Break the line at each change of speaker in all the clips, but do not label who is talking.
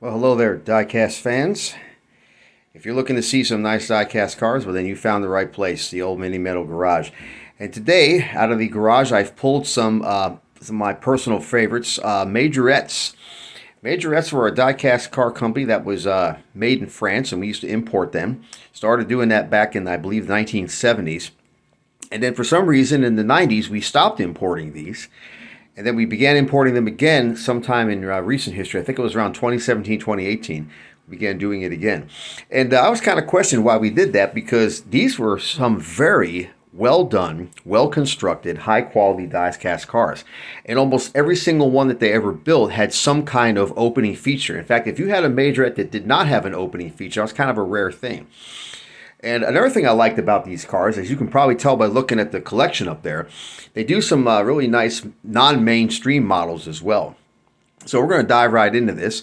Well, hello there, diecast fans. If you're looking to see some nice diecast cars, well, then you found the right place, the Old Mini Metal Garage. And today, out of the garage, I've pulled some of my personal favorites, Majorettes. Majorettes were a diecast car company that was made in France, and we used to import them. Started doing that back in, I believe, the 1970s. And then for some reason, in the 90s, we stopped importing these. And then we began importing them again sometime in recent history. I think it was around 2017, 2018. We began doing it again. And I was kind of questioning why we did that, because these were some very well done, well constructed, high quality diecast cars. And almost every single one that they ever built had some kind of opening feature. In fact, if you had a Majorette that did not have an opening feature, that was kind of a rare thing. And another thing I liked about these cars, as you can probably tell by looking at the collection up there, they do some really nice non-mainstream models as well. So we're going to dive right into this.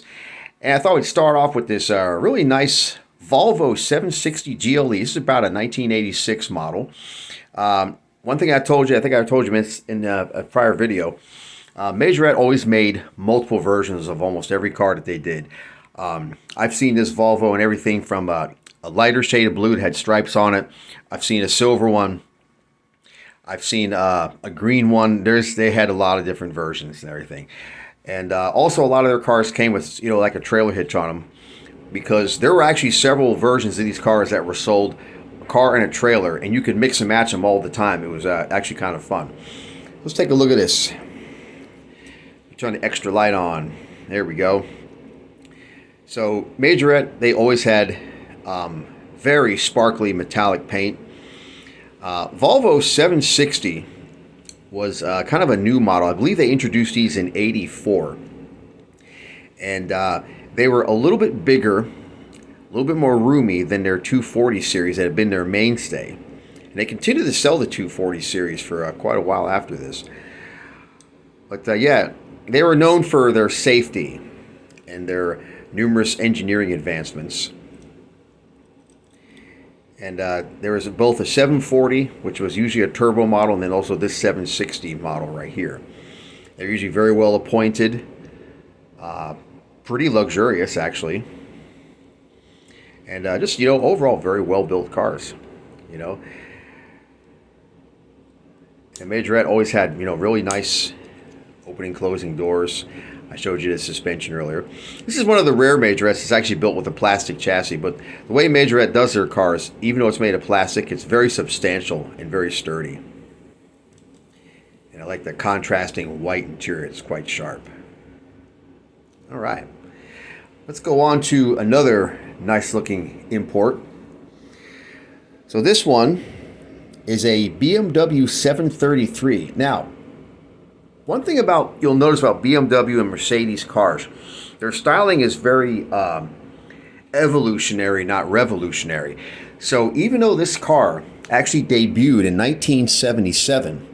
And I thought we'd start off with this really nice Volvo 760 GLE. This is about a 1986 model. One thing I told you, I think I told you in a prior video, Majorette always made multiple versions of almost every car that they did. I've seen this Volvo in everything from a lighter shade of blue that had stripes on it. I've seen a silver one. I've seen a green one. They had a lot of different versions and everything. And also a lot of their cars came with, like a trailer hitch on them, because there were actually several versions of these cars that were sold, a car and a trailer, and you could mix and match them all the time. It was actually kind of fun. Let's take a look at this. Turn the extra light on. There we go. So Majorette, they always had very sparkly metallic paint. Volvo 760 was kind of a new model. I believe they introduced these in '84. And they were a little bit bigger, a little bit more roomy than their 240 series that had been their mainstay. And they continued to sell the 240 series for quite a while after this. But yeah, they were known for their safety and their numerous engineering advancements. And there was both a 740, which was usually a turbo model, and then also this 760 model right here. They're usually very well appointed, pretty luxurious actually, and just overall very well built cars. And Majorette always had really nice opening closing doors. I showed you the suspension earlier. This is one of the rare Majorettes that's actually built with a plastic chassis, but the way Majorette does their cars, even though it's made of plastic, it's very substantial and very sturdy. And I like the contrasting white interior. It's quite sharp. All right. Let's go on to another nice looking import. So this one is a BMW 733. Now, one thing you'll notice about BMW and Mercedes cars, their styling is very evolutionary, not revolutionary. So even though this car actually debuted in 1977,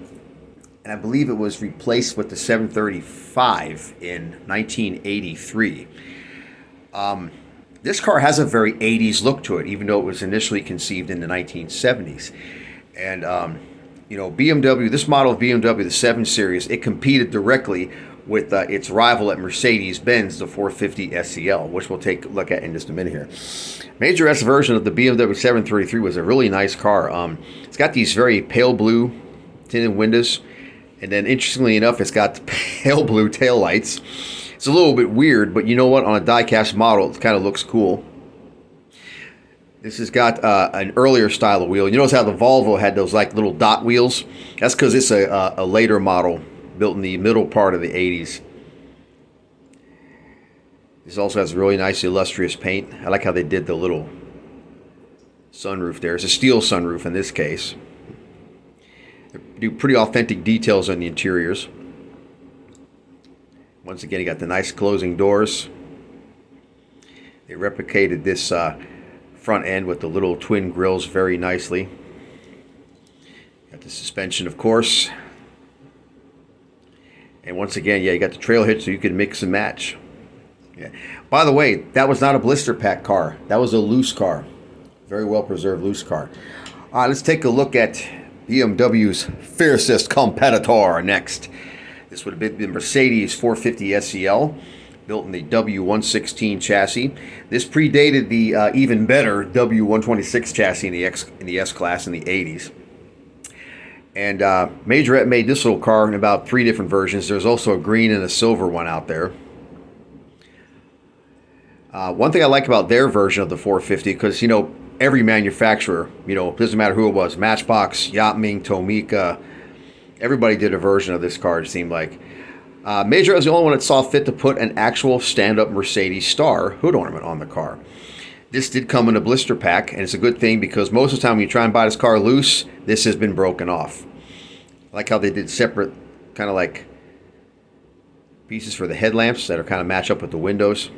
and I believe it was replaced with the 735 in 1983, this car has a very 80s look to it, even though it was initially conceived in the 1970s. And BMW, this model of BMW, the 7 Series, it competed directly with its rival at Mercedes-Benz, the 450 SEL, which we'll take a look at in just a minute here. Majorette's version of the BMW 733 was a really nice car. It's got these very pale blue tinted windows, and then interestingly enough, it's got pale blue taillights. It's a little bit weird, but you know what? On a diecast model, it kind of looks cool. This has got an earlier style of wheel. You notice how the Volvo had those like little dot wheels? That's because it's a later model built in the middle part of the 80s. This also has really nice illustrious paint. I like how they did the little sunroof there. It's a steel sunroof in this case. They do pretty authentic details on the interiors. Once again, you got the nice closing doors. They replicated this front end with the little twin grills very nicely. Got the suspension, of course. And once again, yeah, you got the trail hitch so you can mix and match. Yeah. By the way, that was not a blister pack car. That was a loose car. Very well preserved loose car. All right, let's take a look at BMW's fiercest competitor next. This would have been the Mercedes 450 SEL. built in the W116 chassis. This predated the even better W126 chassis in the S-Class in the 80s. And Majorette made this little car in about 3 different versions. There's also a green and a silver one out there. One thing I like about their version of the 450, because, you know, every manufacturer, you know, doesn't matter who it was, Matchbox, Yatming, Tomica, everybody did a version of this car, it seemed like. Majorette was the only one that saw fit to put an actual stand-up Mercedes Star hood ornament on the car. This did come in a blister pack, and it's a good thing because most of the time when you try and buy this car loose, this has been broken off. I like how they did separate, kind of like pieces for the headlamps that are kind of match up with the windows.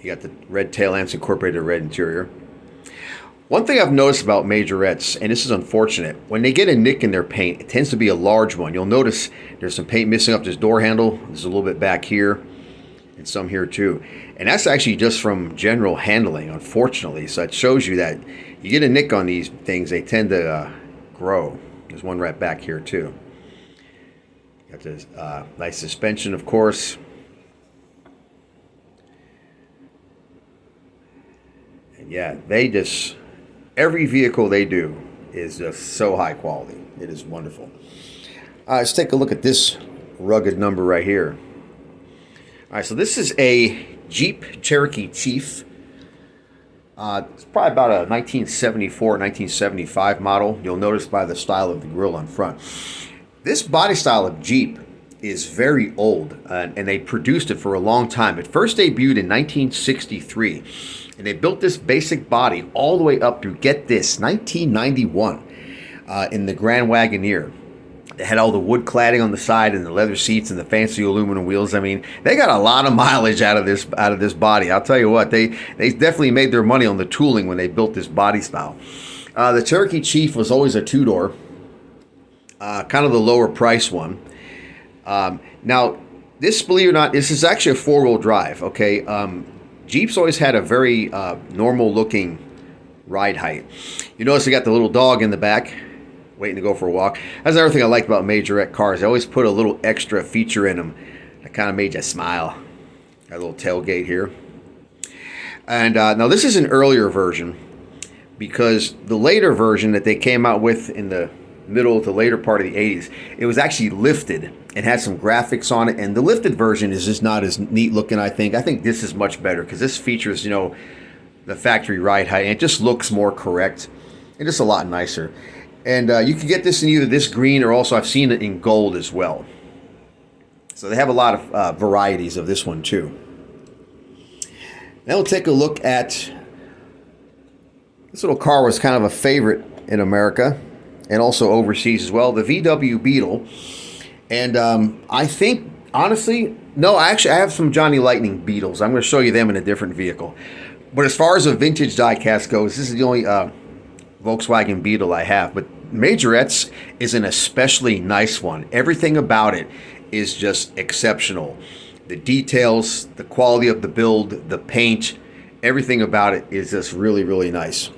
You got the red tail lamps incorporated a red interior. One thing I've noticed about Majorettes, and this is unfortunate, when they get a nick in their paint, it tends to be a large one. You'll notice there's some paint missing up this door handle. There's a little bit back here, and some here too. And that's actually just from general handling, unfortunately. So it shows you that you get a nick on these things, they tend to grow. There's one right back here too. Got this nice suspension, of course. And yeah, they just, every vehicle they do is just so high quality. It is wonderful. Let's take a look at this rugged number right here. All right, so this is a Jeep Cherokee Chief. It's probably about a 1974, 1975 model. You'll notice by the style of the grille on front. This body style of Jeep is very old, and they produced it for a long time. It first debuted in 1963, and they built this basic body all the way up through, get this, 1991 in the Grand Wagoneer. They had all the wood cladding on the side and the leather seats and the fancy aluminum wheels. I mean, they got a lot of mileage out of this body. I'll tell you what, they definitely made their money on the tooling when they built this body style. The Cherokee Chief was always a two-door, kind of the lower price one. Now, this, believe it or not, this is actually a four-wheel drive. Okay, Jeeps always had a very normal-looking ride height. You notice they got the little dog in the back, waiting to go for a walk. That's another thing I like about Majorette cars. They always put a little extra feature in them that kind of made you smile. Got a little tailgate here. And now this is an earlier version, because the later version that they came out with in the middle to later part of the 80s, it was actually lifted and had some graphics on it. And the lifted version is just not as neat looking, I think. I think this is much better because this features, you know, the factory ride height, and it just looks more correct and just a lot nicer. And you can get this in either this green, or also I've seen it in gold as well. So they have a lot of varieties of this one too. Now we'll take a look at, this little car was kind of a favorite in America and also overseas as well, the VW Beetle. And I think, honestly, no, I have some Johnny Lightning Beetles. I'm going to show you them in a different vehicle. But as far as a vintage diecast goes, this is the only Volkswagen Beetle I have. But Majorette's is an especially nice one. Everything about it is just exceptional. The details, the quality of the build, the paint, everything about it is just really, really nice.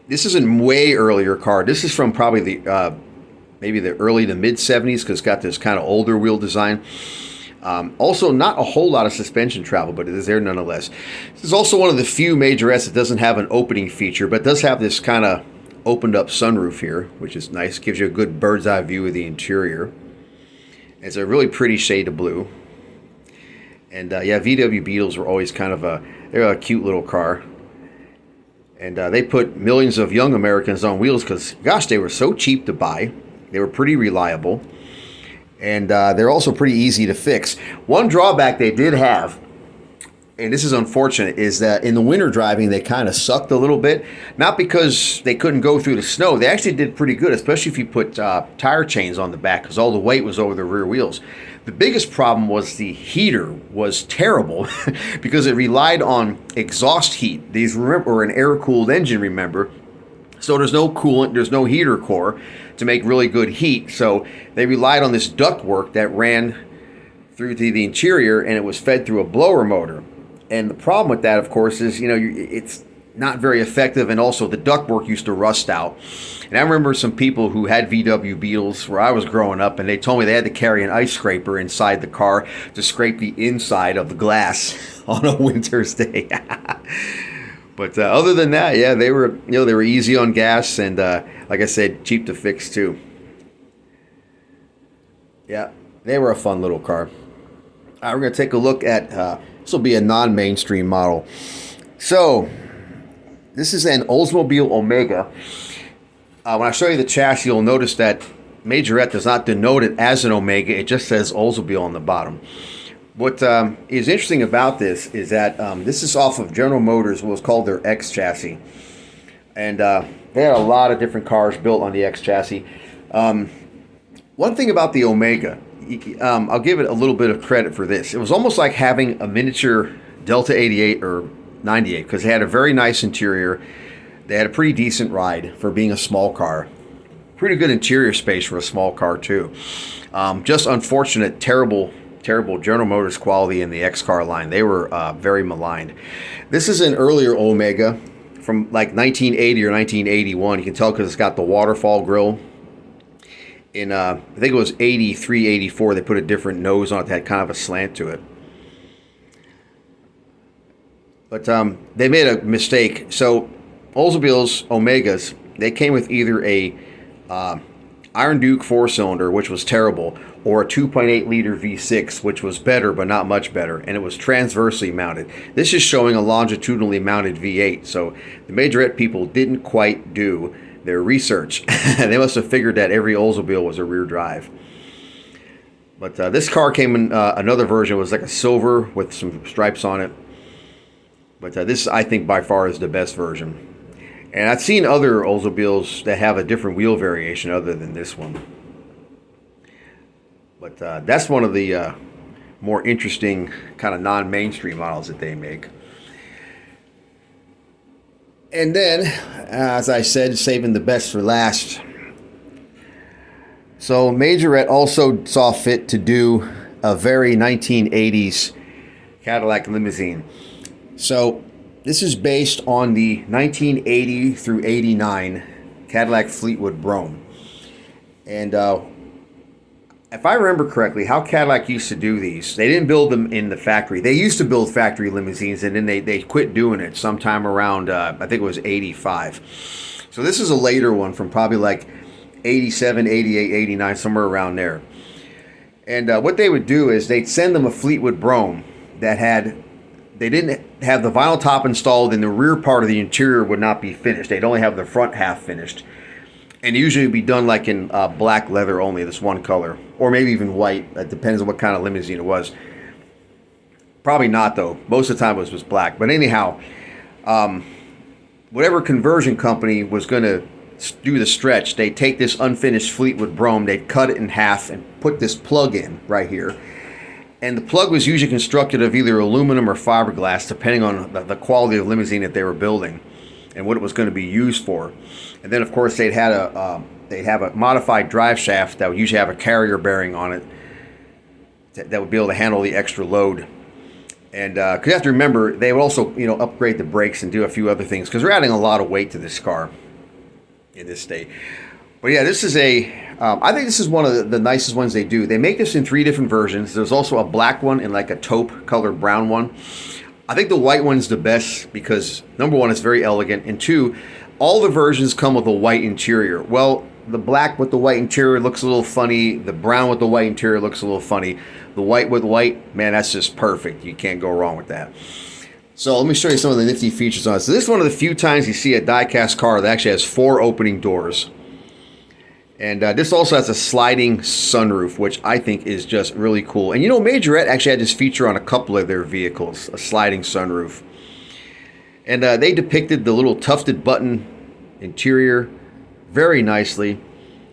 This is a way earlier car. This is from probably the maybe the early to mid 70s, because it's got this kind of older wheel design. Also, not a whole lot of suspension travel, but it is there nonetheless. This is also one of the few Majorettes that doesn't have an opening feature, but does have this kind of opened up sunroof here, which is nice. Gives you a good bird's eye view of the interior. It's a really pretty shade of blue. And yeah, VW Beetles were always kind of they're a cute little car. And they put millions of young Americans on wheels because, gosh, they were so cheap to buy. They were pretty reliable. And they're also pretty easy to fix. One drawback they did have, and this is unfortunate, is that in the winter driving, they kind of sucked a little bit. Not because they couldn't go through the snow. They actually did pretty good, especially if you put tire chains on the back, because all the weight was over the rear wheels. The biggest problem was the heater was terrible because it relied on exhaust heat. These were an air-cooled engine, remember. So there's no coolant, there's no heater core to make really good heat. So they relied on this ductwork that ran through to the interior, and it was fed through a blower motor. And the problem with that, of course, is, you know, not very effective, and also the ductwork used to rust out. And I remember some people who had VW Beetles where I was growing up, and they told me they had to carry an ice scraper inside the car to scrape the inside of the glass on a winter's day. But other than that, yeah, they were they were easy on gas, and like I said, cheap to fix too. Yeah, they were a fun little car. All right, we're going to take a look at this will be a non-mainstream model. So this is an Oldsmobile Omega. When I show you the chassis, you'll notice that Majorette does not denote it as an Omega. It just says Oldsmobile on the bottom. What is interesting about this is that this is off of General Motors, what was called their X chassis. And they had a lot of different cars built on the X chassis. One thing about the Omega, I'll give it a little bit of credit for this. It was almost like having a miniature Delta 88 or 98 because they had a very nice interior. They had a pretty decent ride for being a small car. Pretty good interior space for a small car too. Just unfortunate, terrible General Motors quality in the X car line. They were very maligned. This is an earlier Omega from like 1980 or 1981. You can tell because it's got the waterfall grille. In I think it was 83, 84, they put a different nose on it that had kind of a slant to it. But they made a mistake. So Oldsmobile's Omegas, they came with either a Iron Duke 4-cylinder, which was terrible, or a 2.8 liter V6, which was better but not much better, and it was transversely mounted. This is showing a longitudinally mounted V8, so the Majorette people didn't quite do their research. They must have figured that every Oldsmobile was a rear drive. But this car came in another version. It was like a silver with some stripes on it. But this, I think, by far is the best version. And I've seen other Oldsmobiles that have a different wheel variation other than this one. But that's one of the more interesting kind of non-mainstream models that they make. And then, as I said, saving the best for last. So Majorette also saw fit to do a very 1980s Cadillac limousine. So this is based on the 1980 through 89 Cadillac Fleetwood Brougham. And if I remember correctly, how Cadillac used to do these, they didn't build them in the factory. They used to build factory limousines, and then they quit doing it sometime around, I think it was 85. So this is a later one from probably like 87, 88, 89, somewhere around there. And what they would do is they'd send them a Fleetwood Brougham that they didn't have the vinyl top installed, and the rear part of the interior would not be finished. They'd only have the front half finished. And usually it'd be done like in black leather only, this one color. Or maybe even white. It depends on what kind of limousine it was. Probably not, though. Most of the time it was black. But anyhow, whatever conversion company was going to do the stretch, they'd take this unfinished Fleetwood Brougham, they'd cut it in half and put this plug in right here. And the plug was usually constructed of either aluminum or fiberglass, depending on the quality of limousine that they were building and what it was going to be used for. And then, of course, they'd have a modified drive shaft that would usually have a carrier bearing on it that would be able to handle the extra load. And because you have to remember, they would also upgrade the brakes and do a few other things because they're adding a lot of weight to this car in this state. But yeah, this is I think this is one of the nicest ones they do. They make this in 3 different versions. There's also a black one and like a taupe colored brown one. I think the white one's the best because, number one, it's very elegant, and two, all the versions come with a white interior. Well, the black with the white interior looks a little funny. The brown with the white interior looks a little funny. The white with white, man, that's just perfect. You can't go wrong with that. So let me show you some of the nifty features on it. So this is one of the few times you see a die-cast car that actually has 4 opening doors. And this also has a sliding sunroof, which I think is just really cool. And Majorette actually had this feature on a couple of their vehicles, a sliding sunroof. And they depicted the little tufted button interior very nicely.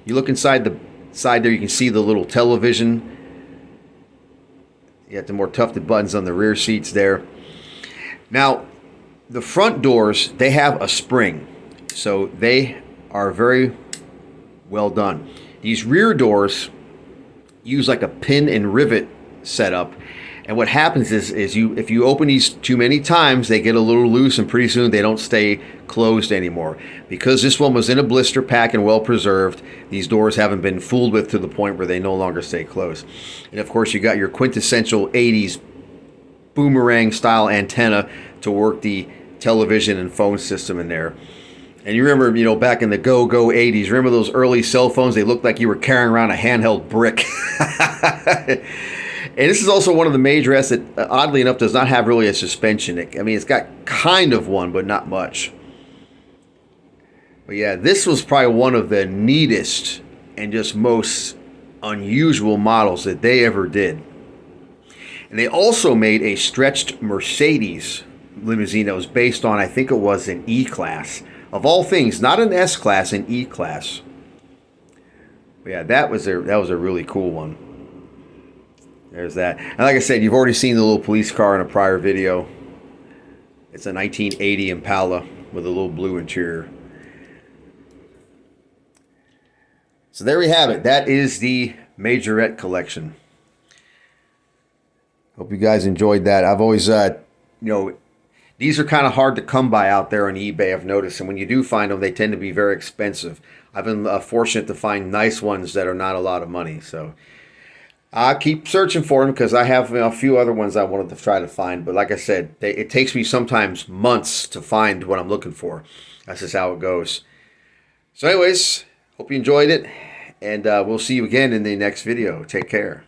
You look inside the side there, you can see the little television. You got the more tufted buttons on the rear seats there. Now, the front doors, they have a spring. So they are very well done. These rear doors use like a pin and rivet setup. And what happens is if you open these too many times, they get a little loose, and pretty soon they don't stay closed anymore. Because this one was in a blister pack and well preserved, these doors haven't been fooled with to the point where they no longer stay closed. And of course, you got your quintessential 80s boomerang style antenna to work the television and phone system in there. And you remember, back in the go-go 80s, remember those early cell phones? They looked like you were carrying around a handheld brick. And this is also one of the Majorettes that, oddly enough, does not have really a suspension. It's got kind of one, but not much. But yeah, this was probably one of the neatest and just most unusual models that they ever did. And they also made a stretched Mercedes limousine that was based on, I think it was an E-Class. Of all things, not an S-Class, an E-Class. But yeah, that was a really cool one. There's that. And like I said, you've already seen the little police car in a prior video. It's a 1980 Impala with a little blue interior. So there we have it. That is the Majorette collection. Hope you guys enjoyed that. I've always, these are kind of hard to come by out there on eBay, I've noticed. And when you do find them, they tend to be very expensive. I've been fortunate to find nice ones that are not a lot of money. So I'll keep searching for them because I have a few other ones I wanted to try to find. But like I said, it takes me sometimes months to find what I'm looking for. That's just how it goes. So anyways, hope you enjoyed it. And we'll see you again in the next video. Take care.